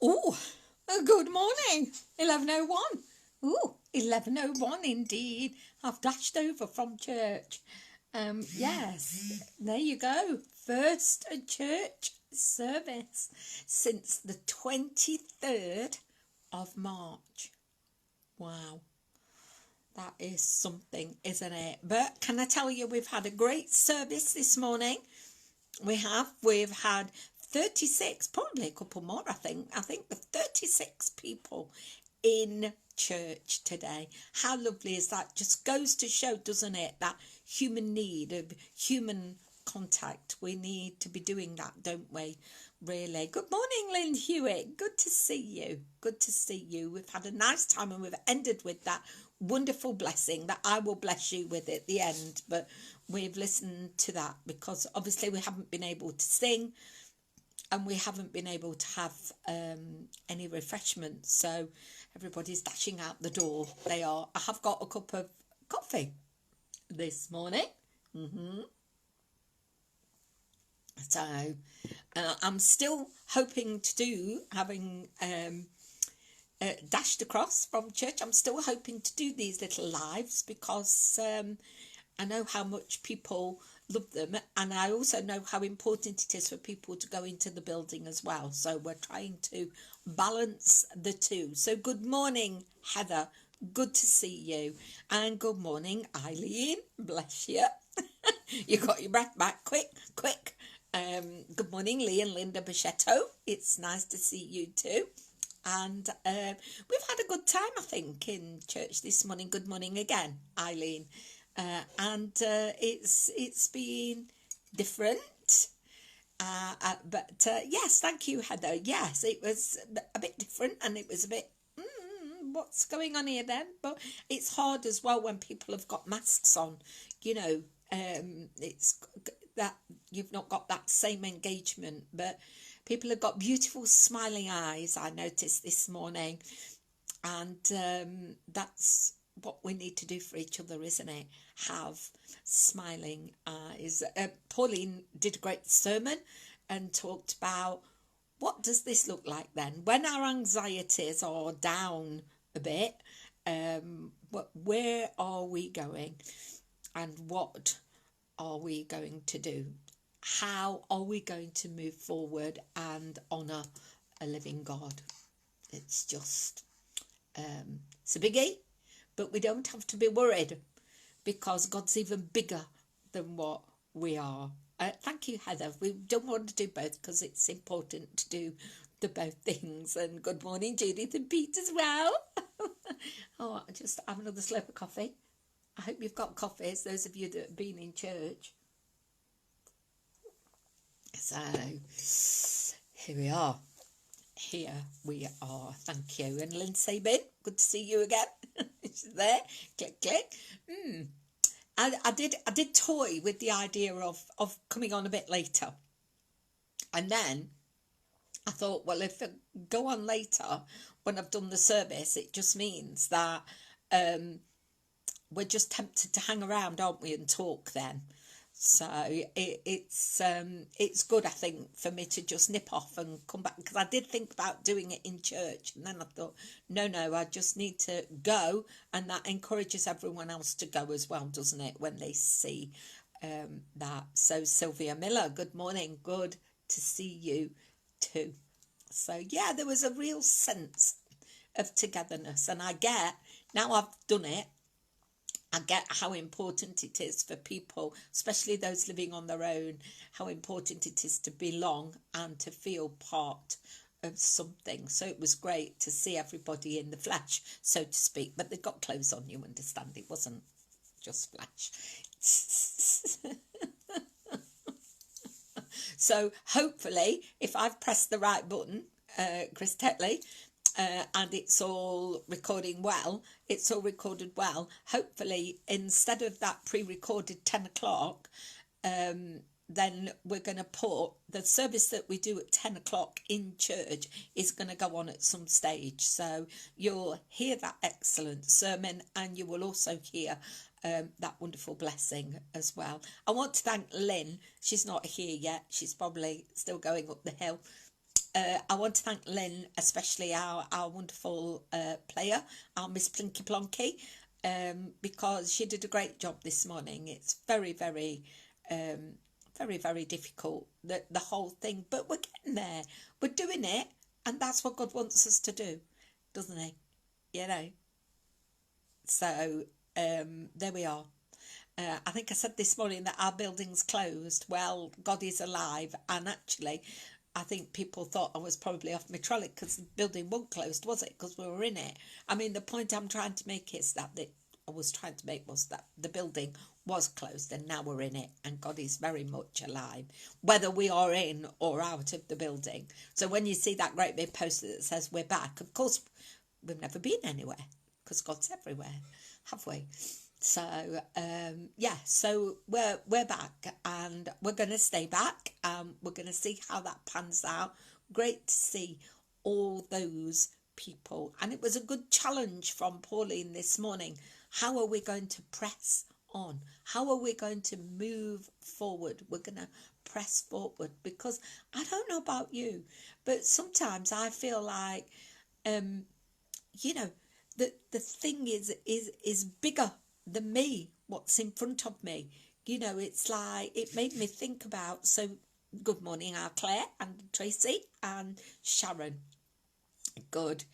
Oh, good morning. 11:01. Oh, 11:01 indeed. I've dashed over from church. Yes, there you go. First church service since the 23rd of March. Wow, that is something, isn't it? But can I tell you, we've had a great service this morning. We've had 36, probably a couple more, I think 36 people in church today. How lovely is that? Just goes to show, doesn't it, that human need of human contact. We need to be doing that, don't we? Really. Good morning, Lynn Hewitt. Good to see you. Good to see you. We've had a nice time and we've ended with that wonderful blessing that I will bless you with at the end. But we've listened to that because obviously we haven't been able to sing and we haven't been able to have any refreshments. So everybody's dashing out the door. They are. I have got a cup of coffee this morning. So I'm still hoping to do, having dashed across from church, I'm still hoping to do these little lives because I know how much people love them, and I also know how important it is for people to go into the building as well. So we're trying to balance the two. So good morning, Heather. Good to see you. And good morning, Eileen. Bless you. You got your breath back. Quick. Good morning, Lee and Linda Bichetto. It's nice to see you too. And we've had a good time, I think, in church this morning. Good morning again, Eileen. And it's been different. But yes, thank you, Heather. Yes, it was a bit different and it was a bit, what's going on here then? But it's hard as well when people have got masks on, you know. It's that you've not got that same engagement, but people have got beautiful smiling eyes, I noticed this morning, and that's what we need to do for each other, isn't it? Have smiling eyes. Pauline did a great sermon and talked about what does this look like then when our anxieties are down a bit. Where are we going, and what are we going to do? How are we going to move forward and honour a living God? It's just, it's a biggie, but we don't have to be worried because God's even bigger than what we are. Thank you, Heather. We don't want to do both because it's important to do the both things. And good morning, Judith and Pete as well. Oh, I just have another slurp of coffee. I hope you've got coffees, those of you that have been in church. So, here we are. Thank you. And Lynn Sabin, good to see you again. She's there. Click, click. I did toy with the idea of coming on a bit later. And then I thought, well, if I go on later when I've done the service, it just means that we're just tempted to hang around, aren't we, and talk then. So it's good, I think, for me to just nip off and come back, because I did think about doing it in church, and then I thought, no, I just need to go, and that encourages everyone else to go as well, doesn't it, when they see that. So Sylvia Miller, good morning, good to see you too. So yeah, there was a real sense of togetherness, and I get, now I've done it, I get how important it is for people, especially those living on their own, how important it is to belong and to feel part of something. So it was great to see everybody in the flesh, so to speak. But they got clothes on, you understand. It wasn't just flesh. So hopefully, if I've pressed the right button, Chris Tetley, and it's all recorded well, hopefully instead of that pre-recorded 10 o'clock, then we're going to put the service that we do at 10 o'clock in church is going to go on at some stage. So you'll hear that excellent sermon, and you will also hear that wonderful blessing as well. I want to thank Lynn. She's not here yet. She's probably still going up the hill. I want to thank Lynn, especially our wonderful player, our Miss Plinky Plonky, because she did a great job this morning. It's very, very difficult, the whole thing, but we're getting there. We're doing it, and that's what God wants us to do, doesn't he? You know. So there we are. I think I said this morning that our building's closed. Well, God is alive, and actually, I think people thought I was probably off my trolley because the building wasn't closed, was it? Because we were in it. I mean, the point I'm trying to make is that was that the building was closed, and now we're in it, and God is very much alive, whether we are in or out of the building. So when you see that great big poster that says we're back, of course, we've never been anywhere because God's everywhere, have we? So yeah, so we're back, and we're going to stay back. We're going to see how that pans out. Great to see all those people, and it was a good challenge from Pauline this morning. How are we going to press on? How are we going to move forward? We're going to press forward, because I don't know about you, but sometimes I feel like you know, the thing is bigger than me, what's in front of me. You know, it's like, it made me think about, so good morning, our Claire and Tracy and Sharon. Good.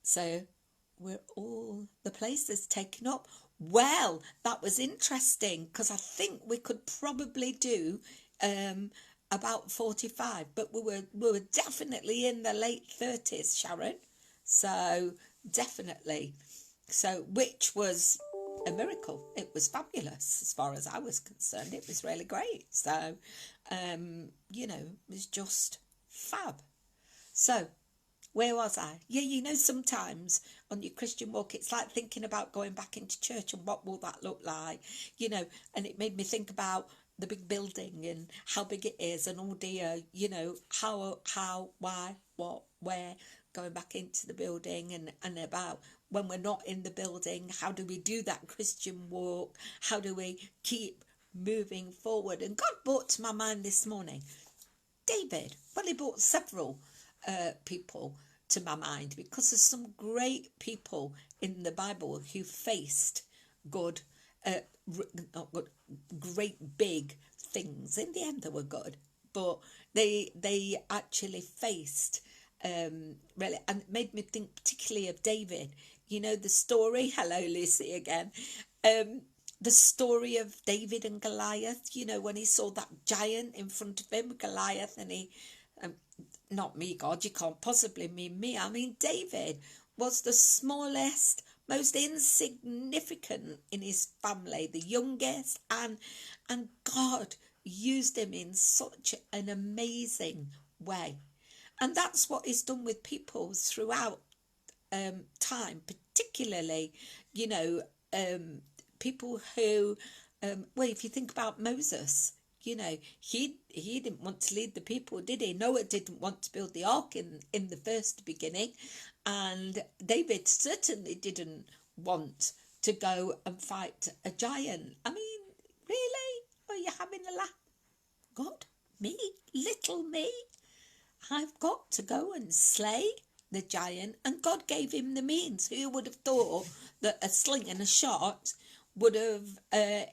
So we're all the places taken up. Well, that was interesting, because I think we could probably do about 45, but we were definitely in the late 30s, Sharon. So definitely. So, which was a miracle. It was fabulous as far as I was concerned. It was really great. So, you know, it was just fab. So, where was I? Yeah, you know, sometimes on your Christian walk, it's like thinking about going back into church and what will that look like, you know, and it made me think about the big building and how big it is, and oh dear, you know, how, why, what, where, going back into the building, and about when we're not in the building, how do we do that Christian walk? How do we keep moving forward? And God brought to my mind this morning, David. Well, he brought several people to my mind, because there's some great people in the Bible who faced good, not good, great big things. In the end, they were good, but they actually faced really, and it made me think particularly of David. You know, the story. Hello, Lucy again. The story of David and Goliath. You know, when he saw that giant in front of him, Goliath, and he. Not me, God, you can't possibly mean me. I mean, David was the smallest, most insignificant in his family, the youngest, and God used him in such an amazing way. And that's what he's done with people throughout time, particularly, you know, people who, well, if you think about Moses, you know, he didn't want to lead the people, did he? Noah didn't want to build the ark in the first beginning, and David certainly didn't want to go and fight a giant. I mean, really? Are you having a laugh? God, me, little me, I've got to go and slay the giant, and God gave him the means. Who would have thought that a sling and a shot would have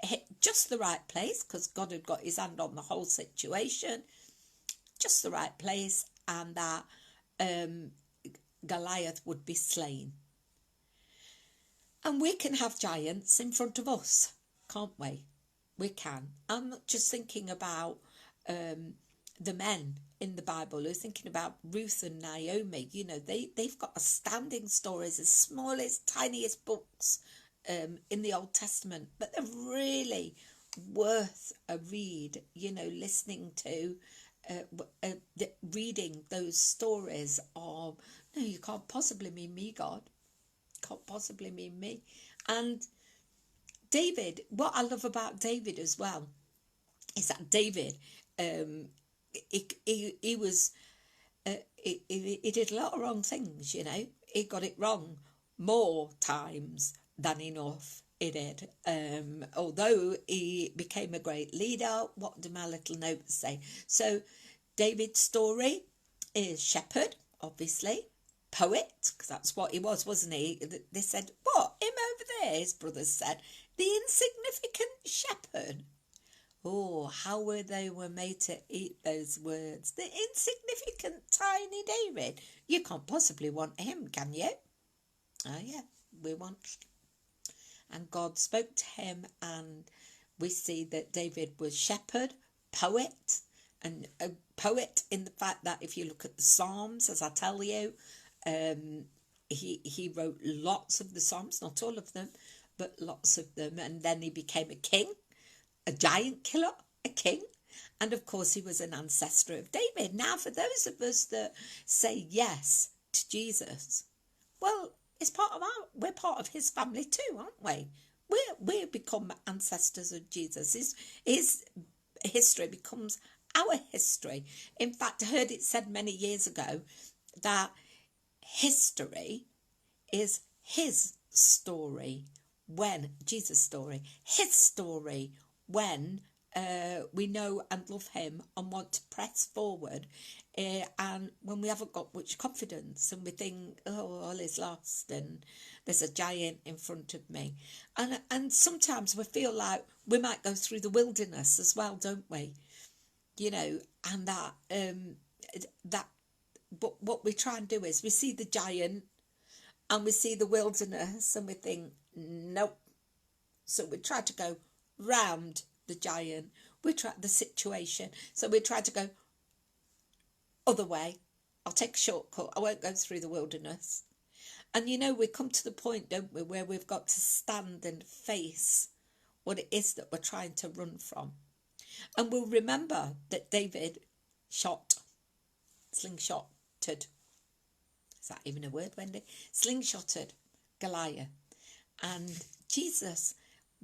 hit just the right place, because God had got his hand on the whole situation, just the right place, and that Goliath would be slain. And we can have giants in front of us, can't we? We can. I'm not just thinking about the men in the Bible, who are thinking about Ruth and Naomi. You know, they've got astounding stories, as small as tiniest books in the Old Testament, but they're really worth a read, you know, listening to, reading those stories of, no, you can't possibly mean me, God. Can't possibly mean me. And David, what I love about David as well, is that David, he was, he did a lot of wrong things, you know. He got it wrong more times than enough. He did. Although he became a great leader, what do my little notes say? So David's story, is shepherd, obviously, poet, because that's what he was, wasn't he? They said, what, him over there, his brothers said, the insignificant shepherd. Oh, how were made to eat those words. The insignificant tiny David. You can't possibly want him, can you? Oh yeah, we want. And God spoke to him, and we see that David was shepherd, poet, and a poet in the fact that if you look at the Psalms, as I tell you, he wrote lots of the Psalms, not all of them, but lots of them. And then he became a king, a giant killer, a king. And of course, he was an ancestor of David. Now, for those of us that say yes to Jesus, well, we're part of his family too, aren't we? We become ancestors of Jesus. His history becomes our history. In fact, I heard it said many years ago that history is his story when, Jesus' story, his story when we know and love him and want to press forward, and when we haven't got much confidence and we think, oh, all is lost and there's a giant in front of me. And sometimes we feel like we might go through the wilderness as well, don't we? You know, and but what we try and do is we see the giant and we see the wilderness and we think, nope. So we try to go round the giant, we try the situation. So we try to go other way. I'll take a shortcut. I won't go through the wilderness. And you know, we come to the point, don't we, where we've got to stand and face what it is that we're trying to run from. And we'll remember that David slingshotted. Is that even a word, Wendy? Slingshotted Goliath. And Jesus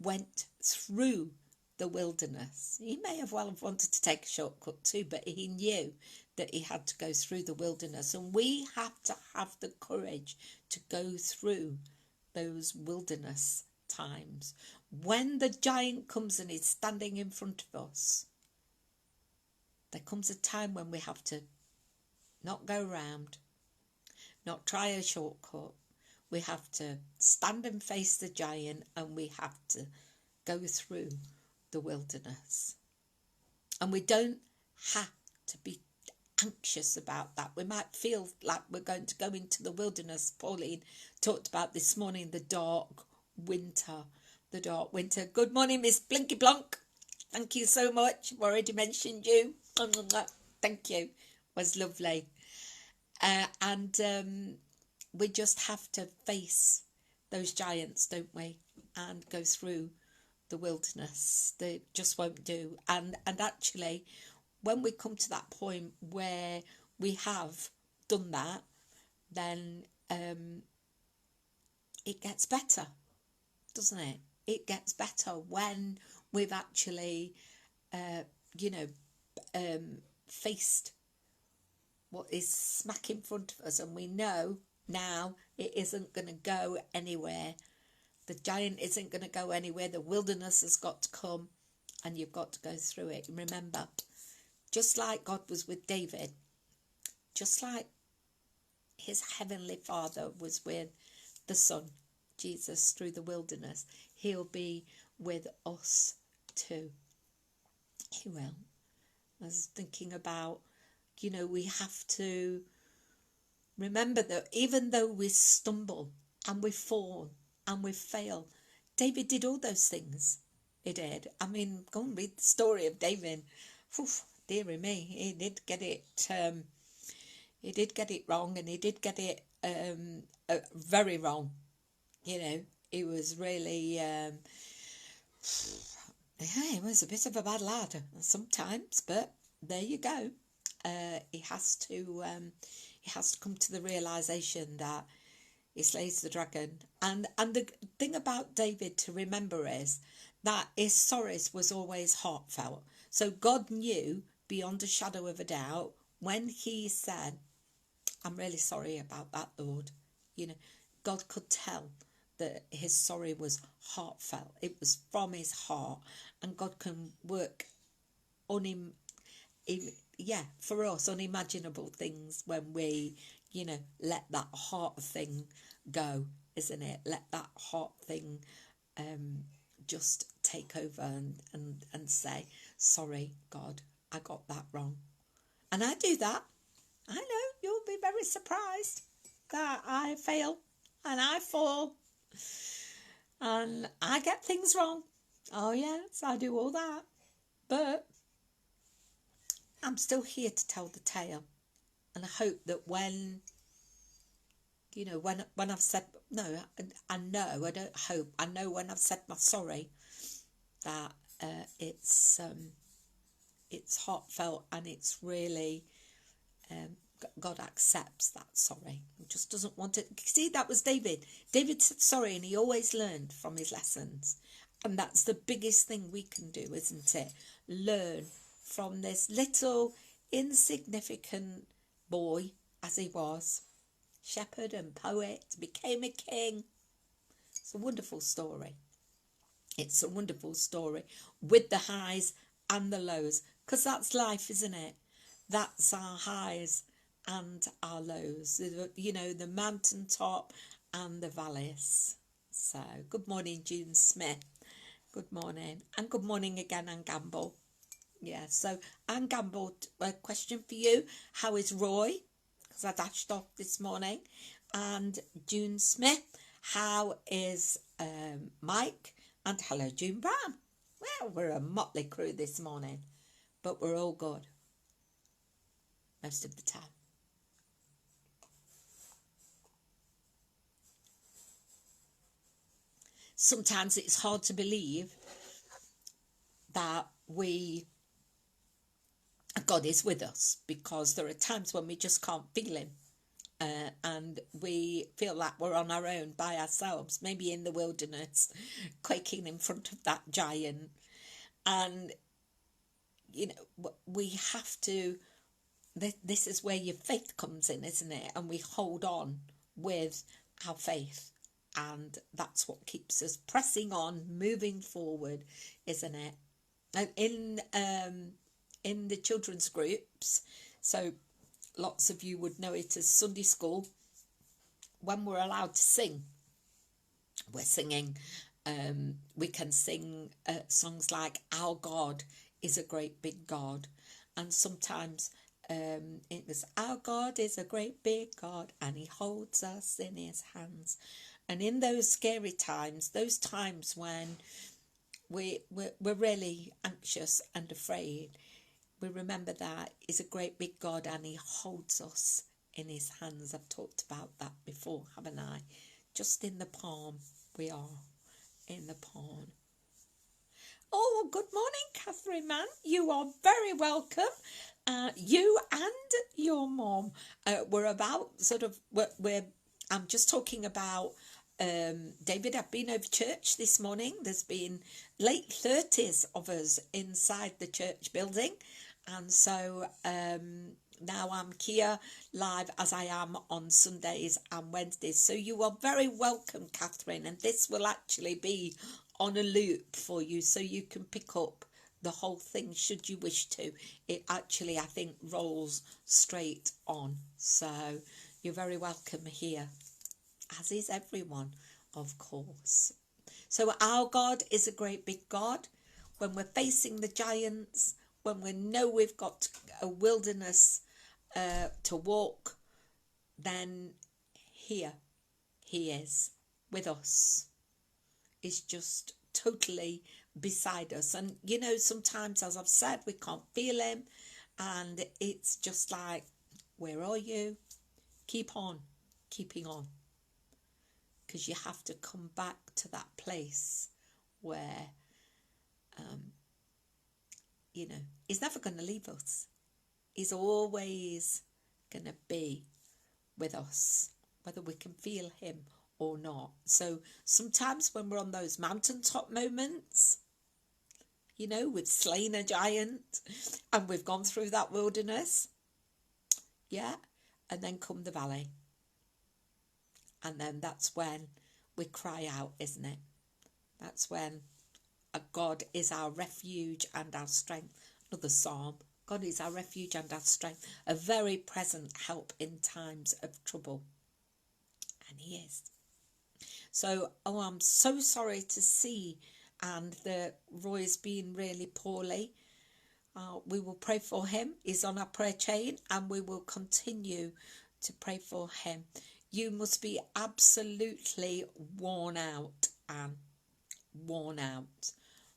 went through the wilderness. He may have well have wanted to take a shortcut too, but he knew that he had to go through the wilderness. And we have to have the courage to go through those wilderness times. When the giant comes and is standing in front of us, there comes a time when we have to not go round, not try a shortcut. We have to stand and face the giant, and we have to go through the wilderness. And we don't have to be anxious about that. We might feel like we're going to go into the wilderness. Pauline talked about this morning the dark winter. Good morning, Miss Blinky Blonk. Thank you so much. I've already mentioned you. Thank you. It was lovely. And we just have to face those giants, don't we? And go through the wilderness. They just won't do. And actually, when we come to that point where we have done that, then it gets better, doesn't it? It gets better when we've actually, faced what is smack in front of us, and we know now it isn't going to go anywhere. The giant isn't going to go anywhere. The wilderness has got to come, and you've got to go through it. And remember, just like God was with David, just like his heavenly Father was with the Son, Jesus, through the wilderness, he'll be with us too. He will. I was thinking about, we have to remember that even though we stumble and we fall and we fail, David did all those things. He did. I mean, go and read the story of David. Oof, dearie me, he did get it. He did get it wrong, and he did get it very wrong. He was really. He was a bit of a bad lad sometimes, but there you go. He has to come to the realization that he slays the dragon. And the thing about David to remember is that his sorrows was always heartfelt. So God knew beyond a shadow of a doubt when he said, I'm really sorry about that, Lord. God could tell that his sorry was heartfelt. It was from his heart, and God can work on him yeah, for us, unimaginable things when we, let that heart thing go, isn't it? Let that heart thing just take over and say, sorry, God, I got that wrong. And I do that. I know you'll be very surprised that I fail and I fall and I get things wrong. Oh, yes, I do all that. But I'm still here to tell the tale. And I hope that when I've said, no, I know, I don't hope, I know when I've said my sorry, that it's heartfelt and it's really, God accepts that sorry. He just doesn't want it. See, that was David. David said sorry and he always learned from his lessons. And that's the biggest thing we can do, isn't it? Learn from this little insignificant boy, as he was, shepherd and poet, became a king. It's a wonderful story. It's a wonderful story with the highs and the lows, because that's life, isn't it? That's our highs and our lows, the mountaintop and the valleys. So, good morning, June Smith. Good morning. And good morning again, Anne Gamble. Yeah, so Anne Gamble, a question for you. How is Roy? Because I dashed off this morning. And June Smith, how is Mike? And hello, June Brown. Well, we're a motley crew this morning, but we're all good most of the time. Sometimes it's hard to believe that God is with us, because there are times when we just can't feel him. And we feel like we're on our own by ourselves, maybe in the wilderness, quaking in front of that giant. And, we have to, this is where your faith comes in, isn't it? And we hold on with our faith. And that's what keeps us pressing on, moving forward, isn't it? And in the children's groups, so lots of you would know it as Sunday school, when we're allowed to sing, we're singing, we can sing songs like Our God is a Great Big God. And sometimes it was, Our God is a great big God and he holds us in his hands. And in those scary times, those times when we're really anxious and afraid, we remember that he's a great big God and he holds us in his hands. I've talked about that before, haven't I? Just in the palm, we are in the palm. Oh, good morning, Catherine Mann. You are very welcome. You and your mom. I'm just talking about David. I've been over church this morning. There's been late 30s of us inside the church building. And so now I'm here live as I am on Sundays and Wednesdays. So you are very welcome, Catherine. And this will actually be on a loop for you, so you can pick up the whole thing should you wish to. It actually, I think, rolls straight on. So you're very welcome here, as is everyone, of course. So our God is a great big God. When we're facing the giants, when we know we've got a wilderness to walk, then here he is with us. Is just totally beside us. And sometimes, as I've said, we can't feel him, and it's just like, where are you? Keep on keeping on, because you have to come back to that place where he's never going to leave us. He's always going to be with us, whether we can feel him or not. So sometimes when we're on those mountaintop moments, we've slain a giant and we've gone through that wilderness, and then come the valley, and then that's when we cry out, isn't it? That's when God is our refuge and our strength. Another psalm, God is our refuge and our strength, a very present help in times of trouble. And he is. So, I'm so sorry to see and that Roy's been really poorly. We will pray for him. He's on our prayer chain and we will continue to pray for him. You must be absolutely worn out, Anne. Worn out.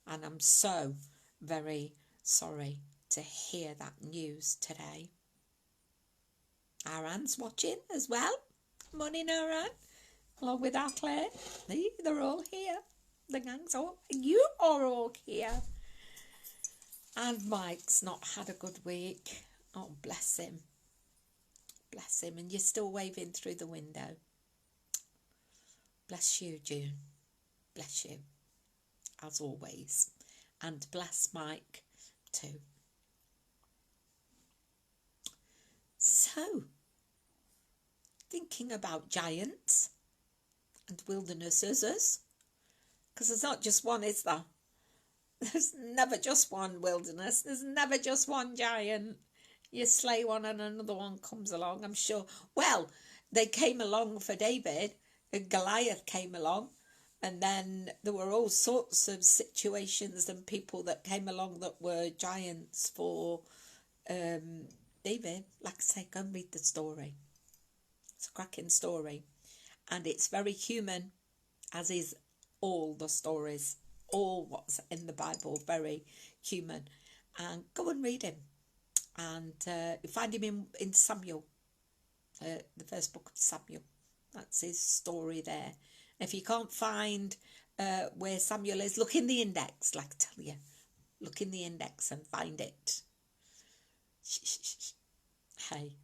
And I'm so very sorry to hear that news today. Our Anne's watching as well. Morning, our Anne. Along with our Claire. They're all here. The gang's all. You are all here. And Mike's not had a good week. Oh, bless him. Bless him. And you're still waving through the window. Bless you, June. Bless you. As always. And bless Mike too. So, thinking about giants and wildernesses, because there's not just one, is there? There's never just one wilderness. There's never just one giant. You slay one and another one comes along, I'm sure. Well, they came along for David. Goliath came along. And then there were all sorts of situations and people that came along that were giants for David. Like I say, go and read the story. It's a cracking story. And it's very human, as is all the stories. All what's in the Bible, very human. And go and read him. And you find him in Samuel, the first book of Samuel. That's his story there. If you can't find where Samuel is, look in the index, like I tell you. Look in the index and find it. Hey.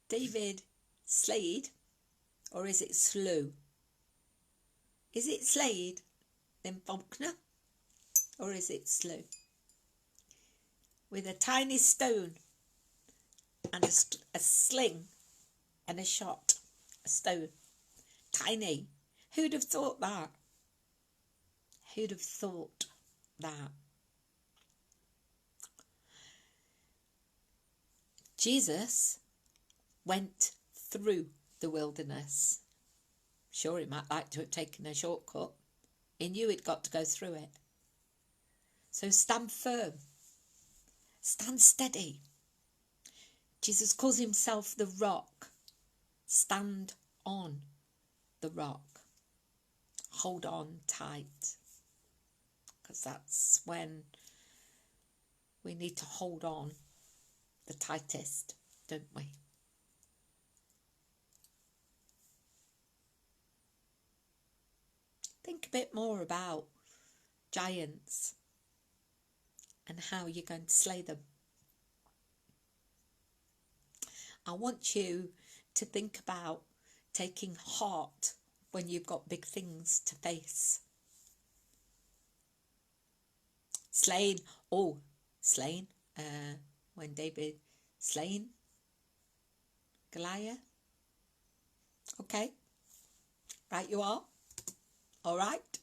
David slayed, or is it slew? Is it slayed, then Faulkner, or is it slew? With a tiny stone and a sling and a shot, a stone. Tiny. Who'd have thought that? Who'd have thought that? Jesus went through the wilderness. Sure, he might like to have taken a shortcut. He knew he'd got to go through it. So stand firm. Stand steady. Jesus calls himself the rock. Stand on the rock. Hold on tight. Because that's when we need to hold on the tightest, don't we? Think a bit more about giants and how you're going to slay them. I want you to think about taking heart when you've got big things to face. Slain. When David slain Goliath. Okay. Right, you are. All right.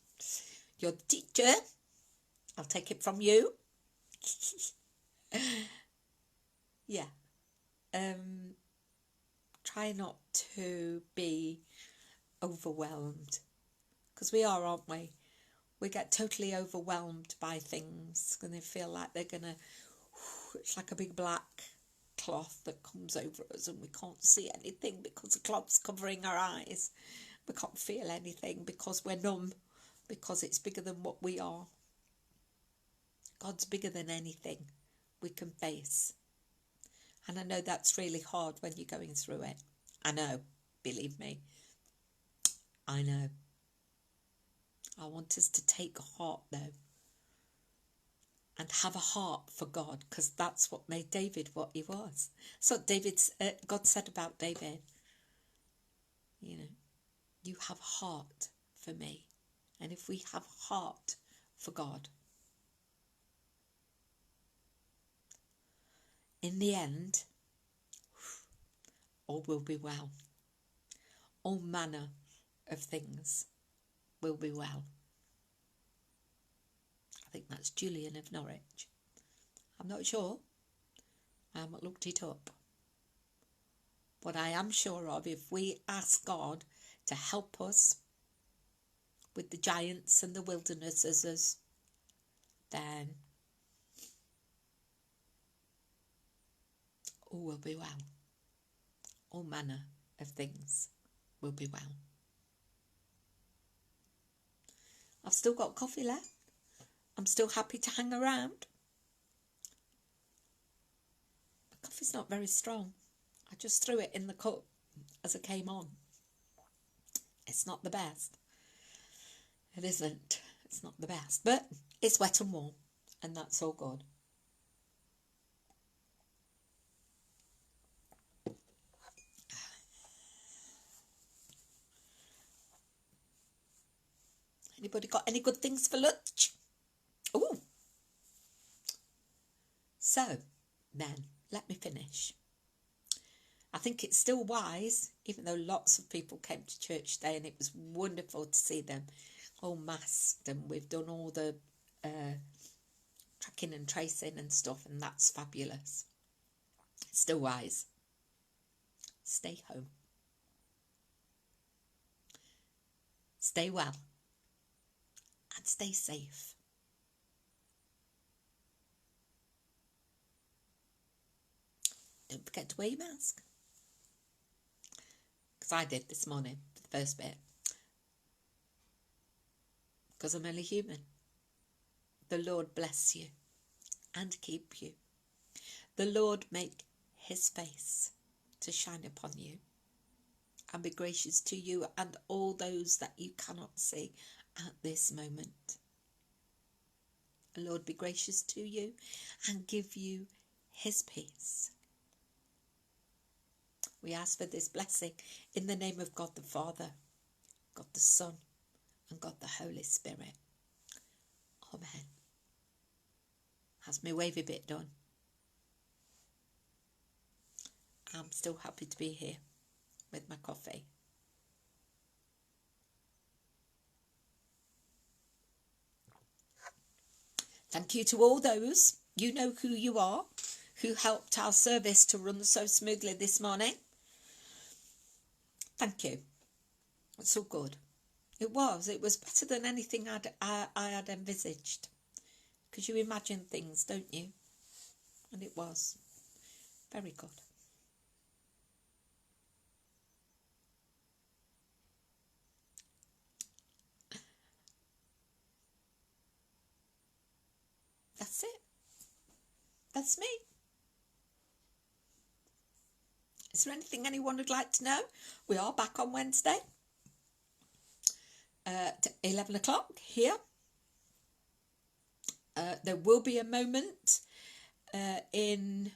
You're the teacher. I'll take it from you. Yeah. Try not to be overwhelmed, because we are, aren't we? We get totally overwhelmed by things and they feel like they're gonna, it's like a big black cloth that comes over us and we can't see anything because the cloth's covering our eyes. We can't feel anything because we're numb, because it's bigger than what we are. God's bigger than anything we can face. And I know that's really hard when you're going through it. I know, believe me. I know. I want us to take heart though. And have a heart for God, because that's what made David what he was. So God said about David, you know, you have a heart for me. And if we have a heart for God, in the end, all will be well. All manner of things will be well. think that's Julian of Norwich. I'm not sure. I haven't looked it up. But I am sure of, if we ask God to help us with the giants and the wildernesses, then all will be well. All manner of things will be well. I've still got coffee left. I'm still happy to hang around. The coffee's not very strong. I just threw it in the cup as it came on. It's not the best. It isn't. It's not the best. But it's wet and warm, and that's all good. Anybody got any good things for lunch? Oh. So, then, let me finish. I think it's still wise, even though lots of people came to church today, and it was wonderful to see them all masked, and we've done all the tracking and tracing and stuff, and that's fabulous. It's still wise. Stay home. Stay well. And stay safe. Don't forget to wear your mask. Because I did this morning, for the first bit. Because I'm only human. The Lord bless you and keep you. The Lord make his face to shine upon you and be gracious to you and all those that you cannot see at this moment. The Lord be gracious to you and give you his peace. We ask for this blessing in the name of God the Father, God the Son, and God the Holy Spirit. Amen. Has my wavy bit done? I'm still happy to be here with my coffee. Thank you to all those, you know who you are, who helped our service to run so smoothly this morning. Thank you. It's all good. It was better than anything I had envisaged. Because you imagine things, don't you? And it was very good. That's it. That's me. Is there anything anyone would like to know? We are back on Wednesday at 11 o'clock here. There will be a moment in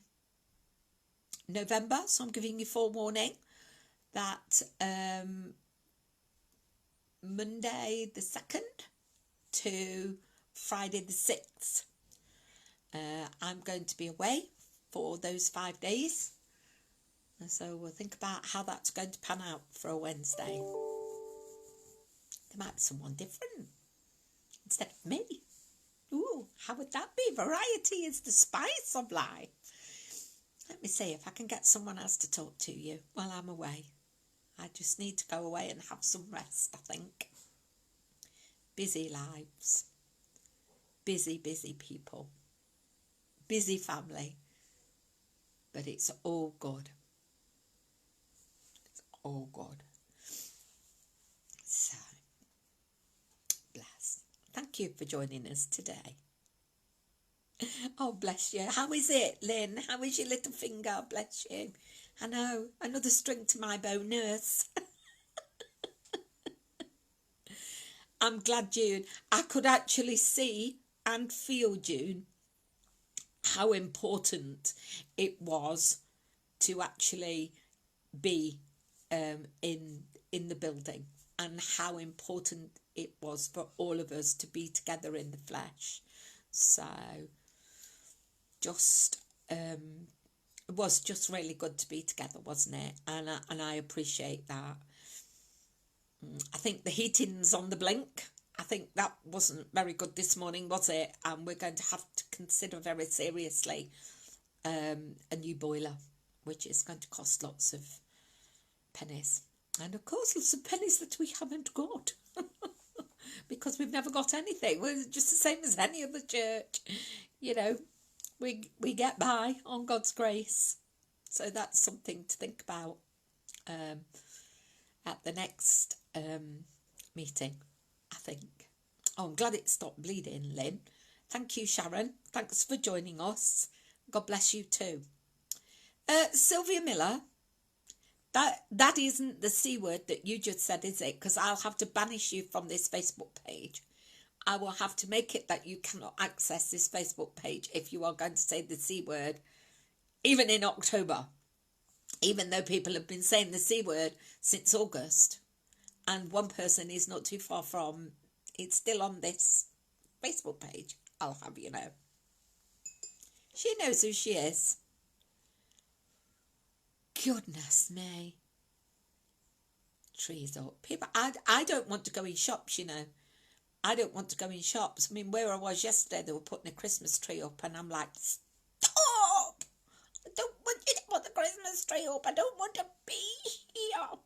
November, so I'm giving you forewarning that Monday the 2nd to Friday the 6th, I'm going to be away for those 5 days. And so we'll think about how that's going to pan out for a Wednesday. There might be someone different instead of me. Ooh, how would that be? Variety is the spice of life. Let me see if I can get someone else to talk to you while I'm away. I just need to go away and have some rest, I think. Busy lives. Busy, busy people. Busy family. But it's all good. It's all good. So, bless. Thank you for joining us today. Oh, bless you. How is it, Lynn? How is your little finger? Bless you. I know, another string to my bow, nurse. I'm glad, June. I could actually see and feel, June, how important it was to actually be in the building, and how important it was for all of us to be together in the flesh. So just it was just really good to be together, wasn't it? And I appreciate that. I think the heating's on the blink I think that wasn't very good this morning, was it? And we're going to have to consider very seriously a new boiler, which is going to cost lots of pennies. And of course, lots of pennies that we haven't got. Because we've never got anything. We're just the same as any other church. You know, we get by on God's grace. So that's something to think about at the next meeting, I think. Oh, I'm glad it stopped bleeding, Lynn. Thank you, Sharon. Thanks for joining us. God bless you too. Sylvia Miller, that isn't the C word that you just said, is it? Because I'll have to banish you from this Facebook page. I will have to make it that you cannot access this Facebook page if you are going to say the C word, even in October. Even though people have been saying the C word since August. And one person is not too far from, it's still on this Facebook page, I'll have you know. She knows who she is. Goodness me. Trees up. People, I don't want to go in shops, you know. I don't want to go in shops. I mean, where I was yesterday, they were putting a Christmas tree up, and I'm like, stop! I don't want you to put the Christmas tree up. I don't want to be here.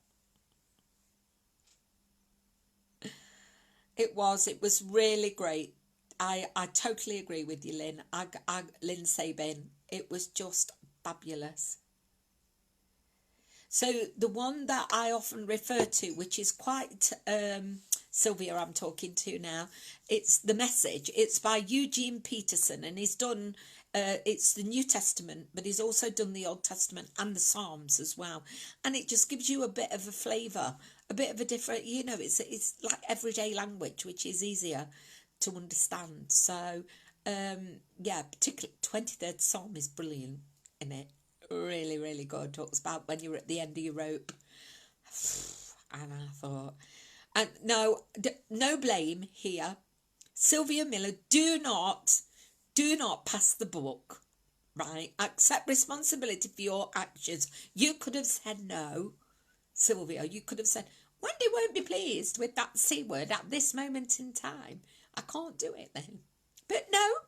It was really great. I totally agree with you, Lynn. Lynn Sabin. It was just fabulous. So the one that I often refer to, which is quite Sylvia I'm talking to now, it's The Message. It's by Eugene Peterson, and he's done, it's the New Testament, but he's also done the Old Testament and the Psalms as well. And it just gives you a bit of a flavour, a bit of a different, you know, it's like everyday language, which is easier to understand. So, yeah, particularly 23rd Psalm is brilliant in it. Really, really good. Talks about when you're at the end of your rope. And I thought, and no blame here. Sylvia Miller, do not pass the buck, right? Accept responsibility for your actions. You could have said no, Sylvia. You could have said, Wendy won't be pleased with that C word at this moment in time. I can't do it then. But no,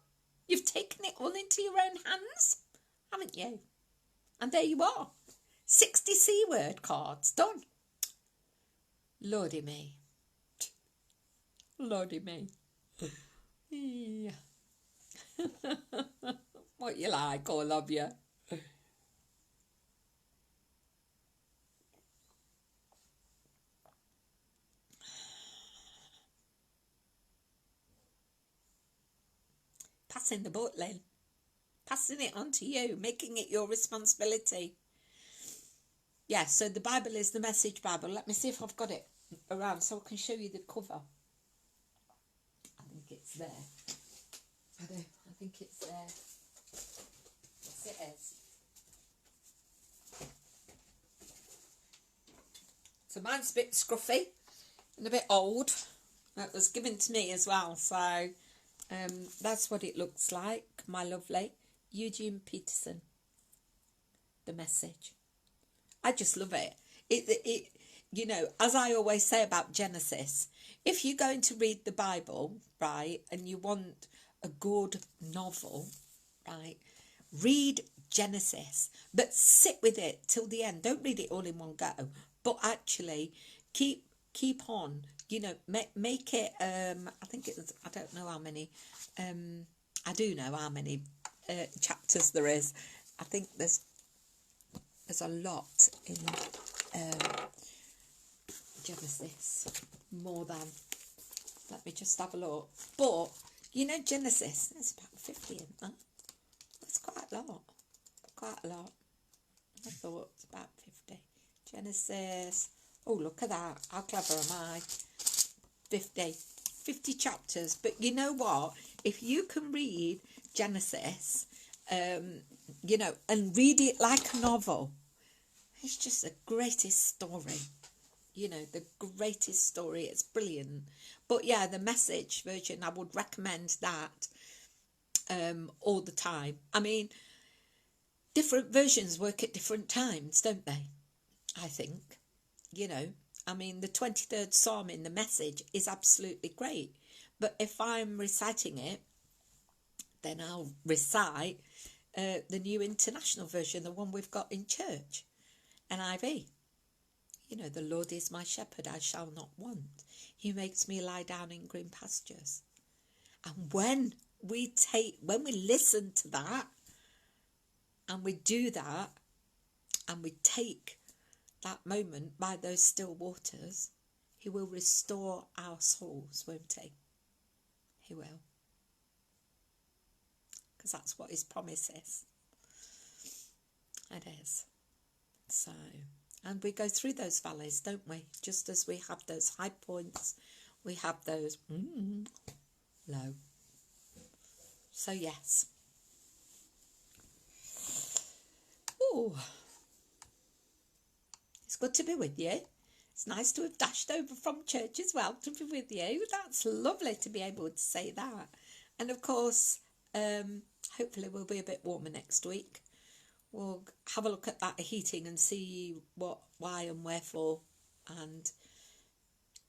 you've taken it all into your own hands, haven't you? And there you are. 60 C word cards done. Lordy me. Lordy me. Yeah. What you like, all of you. Passing the buck, Lynn. Passing it on to you, making it your responsibility. Yeah, so the Bible is the Message Bible. Let me see if I've got it around so I can show you the cover. I think it's there. I think it's there. Yes, it is. So mine's a bit scruffy and a bit old. That was given to me as well. So that's what it looks like, my lovely. Eugene Peterson, The Message. I just love it. It you know, as I always say about Genesis, if you're going to read the Bible, right, and you want a good novel, right, read Genesis, but sit with it till the end. Don't read it all in one go, but actually keep on, you know, make it, I think it was, I don't know how many, I do know how many chapters there is. I think there's a lot in Genesis, more than, let me just have a look. But you know, Genesis, there's about 50 in that. That's quite a lot. I thought it's about 50. Genesis, oh, look at that, how clever am I? 50 chapters. But you know what, if you can read Genesis, you know, and read it like a novel, it's just the greatest story, you know, the greatest story. It's brilliant. But yeah, the Message version, I would recommend that all the time. I mean, different versions work at different times, don't they? I think, you know, I mean, the 23rd Psalm in the Message is absolutely great. But if I'm reciting it, then I'll recite the New International Version, the one we've got in church, NIV. You know, the Lord is my shepherd, I shall not want. He makes me lie down in green pastures. And when we listen to that, and we do that, and we take that moment by those still waters, he will restore our souls, won't he? He will. Because that's what his promise is. It is. So, and we go through those valleys, don't we? Just as we have those high points, we have those low. So, yes. Oh, it's good to be with you. It's nice to have dashed over from church as well to be with you. That's lovely to be able to say that. And of course, hopefully we'll be a bit warmer next week. We'll have a look at that heating and see what, why and wherefore, and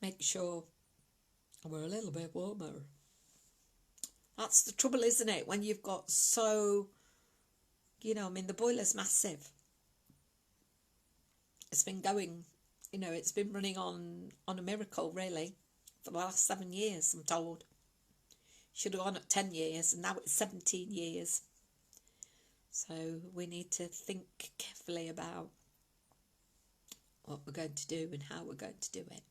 make sure we're a little bit warmer. That's the trouble, isn't it? When you've got so, you know, I mean, the boiler's massive. It's been going, you know, it's been running on a miracle, really, for the last 7 years, I'm told. Should have gone at 10 years, and now it's 17 years. So we need to think carefully about what we're going to do and how we're going to do it.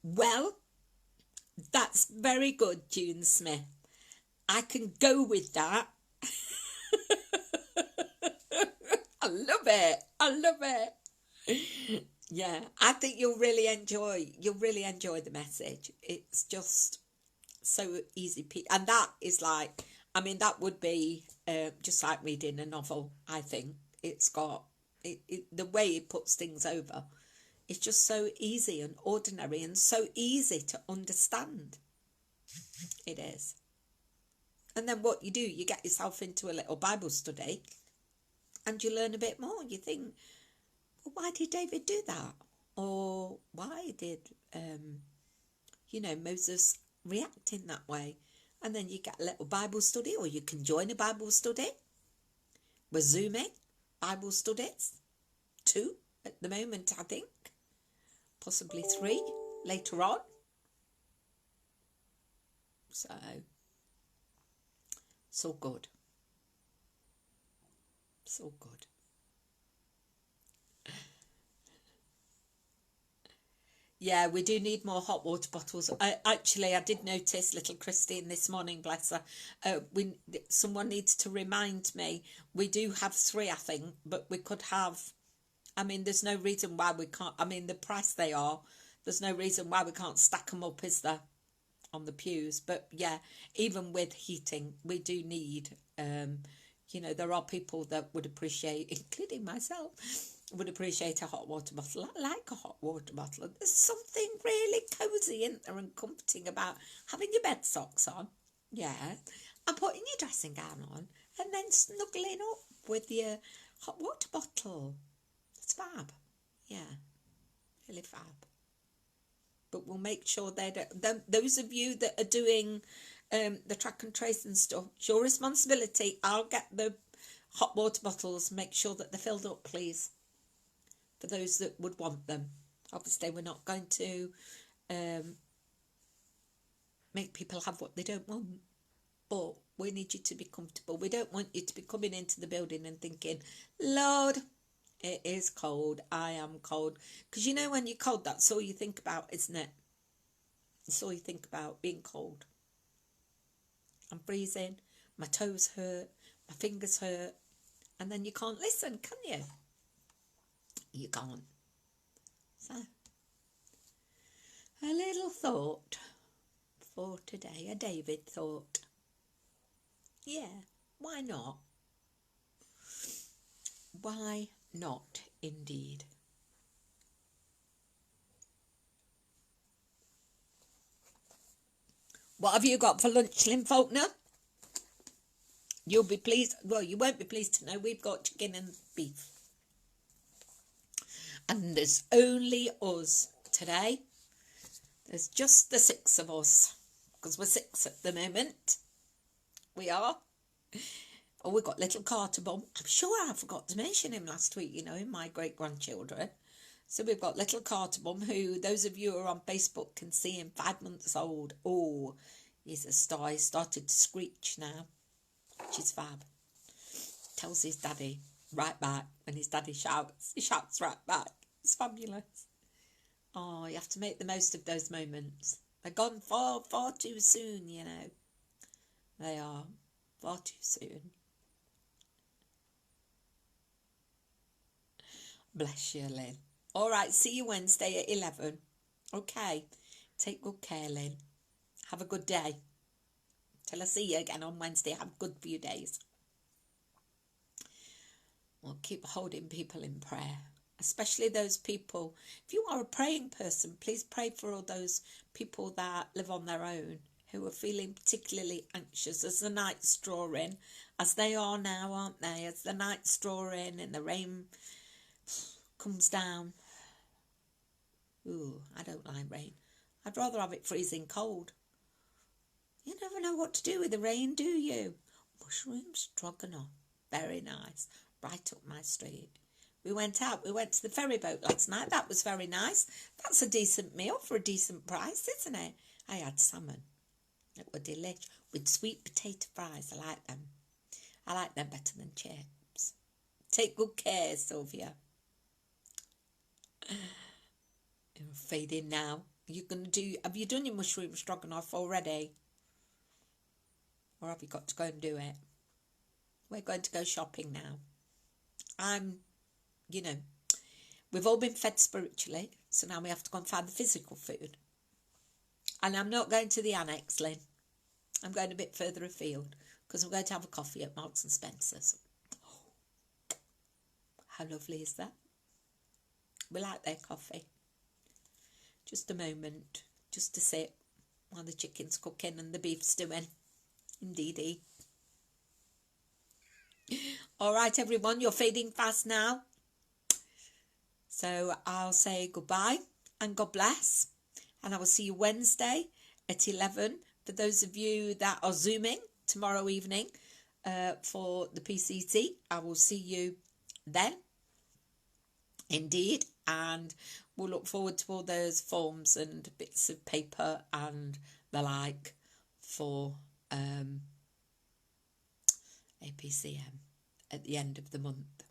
Well, that's very good, June Smith. I can go with that. I love it. I love it. Yeah, I think you'll really enjoy the message. It's just so easy, and that is like, I mean, that would be just like reading a novel. I think it's got the way it puts things over. It's just so easy and ordinary and so easy to understand. It is. And then what you do, you get yourself into a little Bible study, and you learn a bit more. You think, well, why did David do that? Or why did Moses react in that way? And then you get a little Bible study, or you can join a Bible study. We're Zooming Bible studies, 2 at the moment, I think, possibly 3 later on. So good. So good. Yeah, we do need more hot water bottles. I did notice little Christine this morning, bless her. Someone needs to remind me. We do have 3, I think, but we could have. I mean, there's no reason why we can't. I mean, the price they are. There's no reason why we can't stack them up, is there, on the pews? But yeah, even with heating, we do need. There are people that would appreciate, including myself, would appreciate a hot water bottle. I like a hot water bottle. There's something really cosy in there and comforting about having your bed socks on, yeah, and putting your dressing gown on, and then snuggling up with your hot water bottle. It's fab, yeah, really fab. But we'll make sure that those of you that are doing the track and trace and stuff, it's your responsibility. I'll get the hot water bottles. Make sure that they're filled up, please, for those that would want them. Obviously, we're not going to make people have what they don't want, but we need you to be comfortable. We don't want you to be coming into the building and thinking, Lord, it is cold, I am cold. Because you know, when you're cold, that's all you think about, isn't it? That's all you think about, being cold. I'm freezing, my toes hurt, my fingers hurt, and then you can't listen, can you? You can't. So, a little thought for today, a David thought. Yeah, why not? Why not, indeed? What have you got for lunch, Lynn Faulkner? You'll be pleased. Well, you won't be pleased to know we've got chicken and beef. And there's only us today. There's just the 6 of us. Because we're 6 at the moment. We are. Oh, we've got little Carterbum. I'm sure I forgot to mention him last week, you know, in my great-grandchildren. So we've got little Carterbum, who those of you who are on Facebook can see him, 5 months old. Oh, he's a star. He started to screech now, which is fab. Tells his daddy right back. When his daddy shouts, he shouts right back. It's fabulous. Oh, you have to make the most of those moments. They're gone far, far too soon, you know. They are far too soon. Bless you, Lynn. All right, see you Wednesday at 11. Okay, take good care, Lynn. Have a good day. Till I see you again on Wednesday, have a good few days. We'll keep holding people in prayer, especially those people. If you are a praying person, please pray for all those people that live on their own, who are feeling particularly anxious as the nights draw in, as they are now, aren't they? As the nights draw in and the rain comes down. Ooh, I don't like rain. I'd rather have it freezing cold. You never know what to do with the rain, do you? Mushroom stroganoff. Very nice. Right up my street. We went out. We went to the ferry boat last night. That was very nice. That's a decent meal for a decent price, isn't it? I had salmon. It were delicious. With sweet potato fries. I like them. I like them better than chips. Take good care, Sylvia. You're fading now. Have you done your mushroom stroganoff already? Or have you got to go and do it? We're going to go shopping now. We've all been fed spiritually, so now we have to go and find the physical food. And I'm not going to the annex, Lynn. I'm going a bit further afield, because I'm going to have a coffee at Marks and Spencer's. How lovely is that? We like their coffee. Just a moment, just to sit while the chicken's cooking and the beef's stewing. Indeedy. All right, everyone, you're fading fast now. So I'll say goodbye and God bless. And I will see you Wednesday at 11. For those of you that are Zooming tomorrow evening for the PCT, I will see you then. Indeed. And we'll look forward to all those forms and bits of paper and the like for APCM at the end of the month.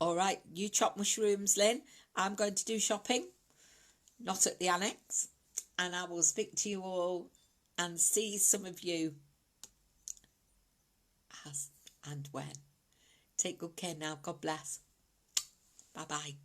All right, you chop mushrooms, Lynn. I'm going to do shopping, not at the annex. And I will speak to you all and see some of you as and when. Take good care now. God bless. Bye-bye.